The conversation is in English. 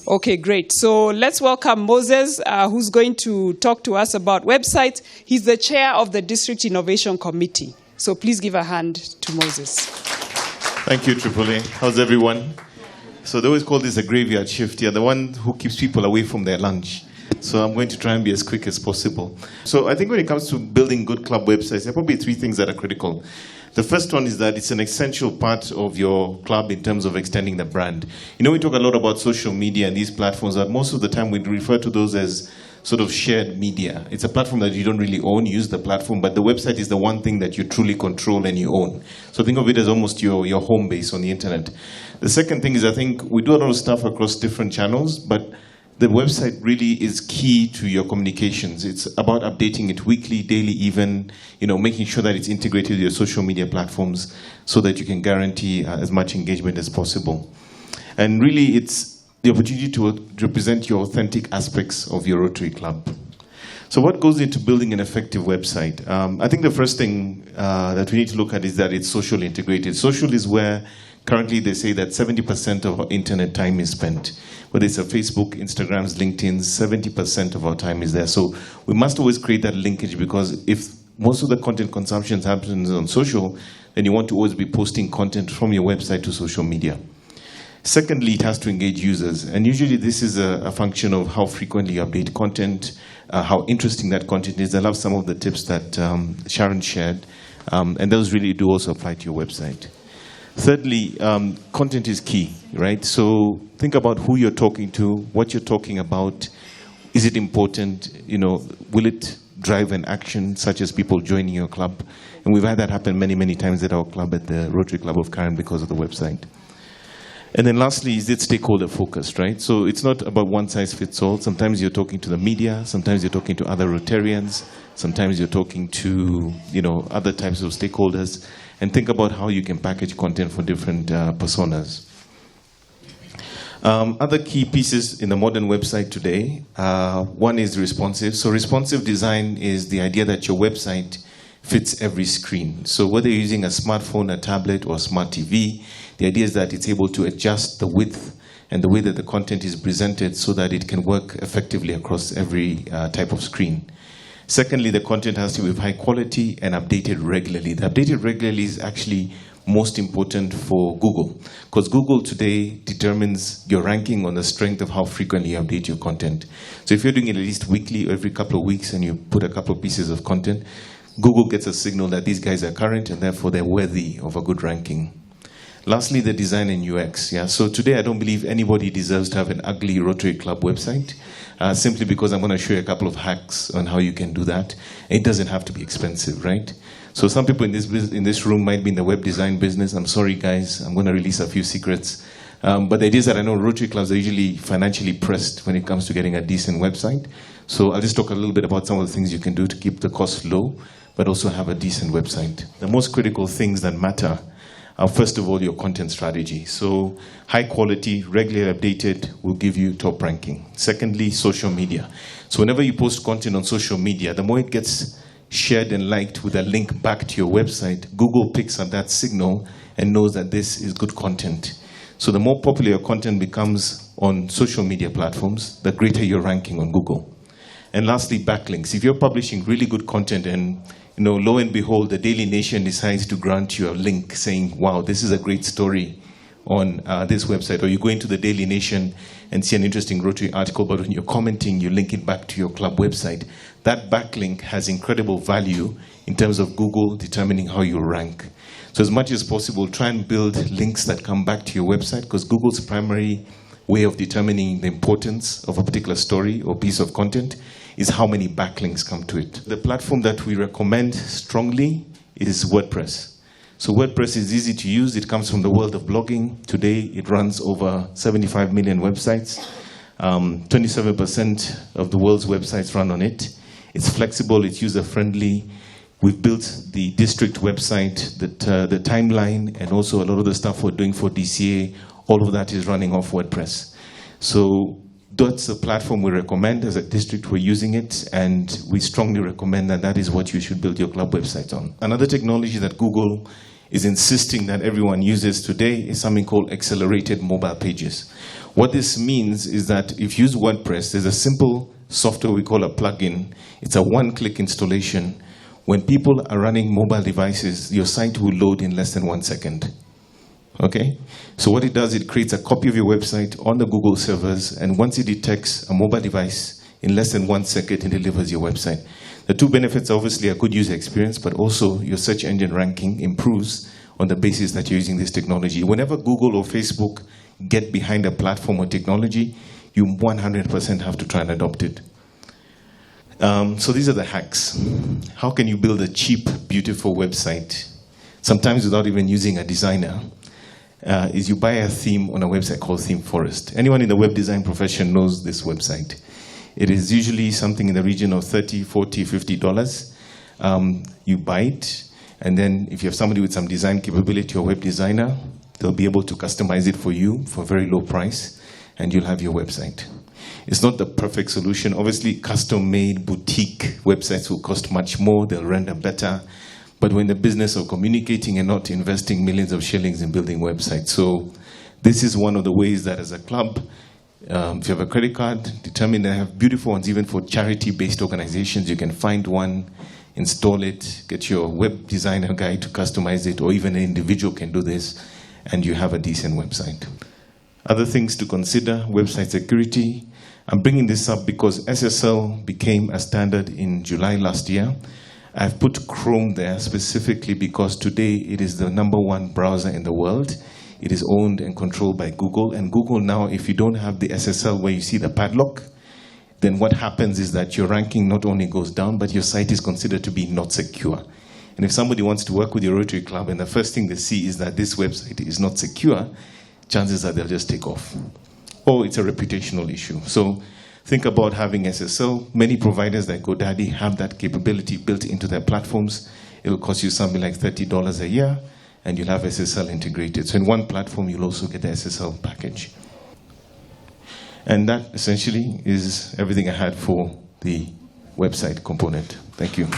Okay, great. So let's welcome Moses, who's going to talk to us about websites. He's the chair of the District Innovation Committee. So please give a hand to Moses. Thank you, Tripoli. How's everyone? So they always call this a graveyard shift. You're the one who keeps people away from their lunch. So I'm going to try and be as quick as possible. So I think when it comes to building good club websites, there are probably three things that are critical. The first one is that it's an essential part of your club in terms of extending the brand. You know, we talk a lot about social media and these platforms, but most of the time we refer to those as sort of shared media. It's a platform that you don't really own, you use the platform, but the website is the one thing that you truly control and you own. So think of it as almost your home base on the internet. The second thing is I think we do a lot of stuff across different channels, but the website really is key to your communications. It's about updating it weekly, daily even, making sure that it's integrated with your social media platforms so that you can guarantee as much engagement as possible. And really, it's the opportunity to represent your authentic aspects of your Rotary Club. So what goes into building an effective website? I think the first thing that we need to look at is that it's socially integrated. Social is where currently they say that 70% of our internet time is spent. Whether it's a Facebook, Instagrams, LinkedIn's, 70% of our time is there. So we must always create that linkage, because if most of the content consumption happens on social, then you want to always be posting content from your website to social media. Secondly, it has to engage users. And usually this is a function of how frequently you update content, how interesting that content is. I love some of the tips that Sharon shared. And those really do also apply to your website. Thirdly, content is key, right? So think about who you're talking to, what you're talking about. Is it important? Will it drive an action, such as people joining your club? And we've had that happen many, many times at our club, at the Rotary Club of Karen, because of the website. And then lastly, is it stakeholder focused, right? So it's not about one size fits all. Sometimes you're talking to the media, sometimes you're talking to other Rotarians, sometimes you're talking to, other types of stakeholders. And think about how you can package content for different personas. Other key pieces in the modern website today, one is responsive. So responsive design is the idea that your website fits every screen. So whether you're using a smartphone, a tablet, or a smart TV, the idea is that it's able to adjust the width and the way that the content is presented so that it can work effectively across every type of screen. Secondly, the content has to be of high quality and updated regularly. The updated regularly is actually most important for Google, because Google today determines your ranking on the strength of how frequently you update your content. So if you're doing it at least weekly or every couple of weeks and you put a couple of pieces of content, Google gets a signal that these guys are current and therefore they're worthy of a good ranking. Lastly, the design and UX. So today I don't believe anybody deserves to have an ugly Rotary Club website, simply because I'm going to show you a couple of hacks on how you can do that. It doesn't have to be expensive, right? So some people in this room might be in the web design business. I'm sorry, guys. I'm going to release a few secrets. But the idea is that I know Rotary Clubs are usually financially pressed when it comes to getting a decent website. So I'll just talk a little bit about some of the things you can do to keep the cost low, but also have a decent website. The most critical things that matter are, first of all, your content strategy. So high quality, regularly updated will give you top ranking. Secondly, social media. So whenever you post content on social media, the more it gets shared and liked with a link back to your website, Google picks up that signal and knows that this is good content. So the more popular your content becomes on social media platforms, the greater your ranking on Google. And lastly, backlinks. If you're publishing really good content and lo and behold, the Daily Nation decides to grant you a link saying, wow, this is a great story on this website, or you go into the Daily Nation and see an interesting Rotary article, but when you're commenting, you link it back to your club website. That backlink has incredible value in terms of Google determining how you rank. So as much as possible, try and build links that come back to your website, because Google's primary way of determining the importance of a particular story or piece of content is how many backlinks come to it. The platform that we recommend strongly is WordPress. So WordPress is easy to use. It comes from the world of blogging. Today, it runs over 75 million websites. 27% of the world's websites run on it. It's flexible, it's user-friendly. We've built the district website, the timeline, and also a lot of the stuff we're doing for DCA. All of that is running off WordPress. So that's a platform we recommend. As a district, we're using it, and we strongly recommend that that is what you should build your club website on. Another technology that Google is insisting that everyone uses today is something called accelerated mobile pages. What this means is that if you use WordPress, there's a simple software we call a plugin. It's a one-click installation. When people are running mobile devices, your site will load in less than 1 second. Okay? So what it does, it creates a copy of your website on the Google servers, and once it detects a mobile device, in less than 1 second, it delivers your website. The two benefits are obviously a good user experience, but also your search engine ranking improves on the basis that you're using this technology. Whenever Google or Facebook get behind a platform or technology, you 100% have to try and adopt it. So these are the hacks. How can you build a cheap, beautiful website, sometimes without even using a designer? Is you buy a theme on a website called Theme Forest. Anyone in the web design profession knows this website. It is usually something in the region of $30, $40, $50. You buy it, and then if you have somebody with some design capability or web designer, they'll be able to customize it for you for a very low price, and you'll have your website. It's not the perfect solution. Obviously, custom-made boutique websites will cost much more. They'll render better. But we're in the business of communicating and not investing millions of shillings in building websites. So this is one of the ways that as a club, if you have a credit card, determine that I have beautiful ones even for charity-based organizations. You can find one, install it, get your web designer guy to customize it, or even an individual can do this, and you have a decent website. Other things to consider, website security. I'm bringing this up because SSL became a standard in July last year. I've put Chrome there specifically because today it is the #1 browser in the world. It is owned and controlled by Google. And Google now, if you don't have the SSL where you see the padlock, then what happens is that your ranking not only goes down, but your site is considered to be not secure. And if somebody wants to work with your Rotary Club and the first thing they see is that this website is not secure, chances are they'll just take off. Or it's a reputational issue. So think about having SSL. Many providers like GoDaddy have that capability built into their platforms. It'll cost you something like $30 a year, and you'll have SSL integrated. So in one platform, you'll also get the SSL package. And that essentially is everything I had for the website component. Thank you.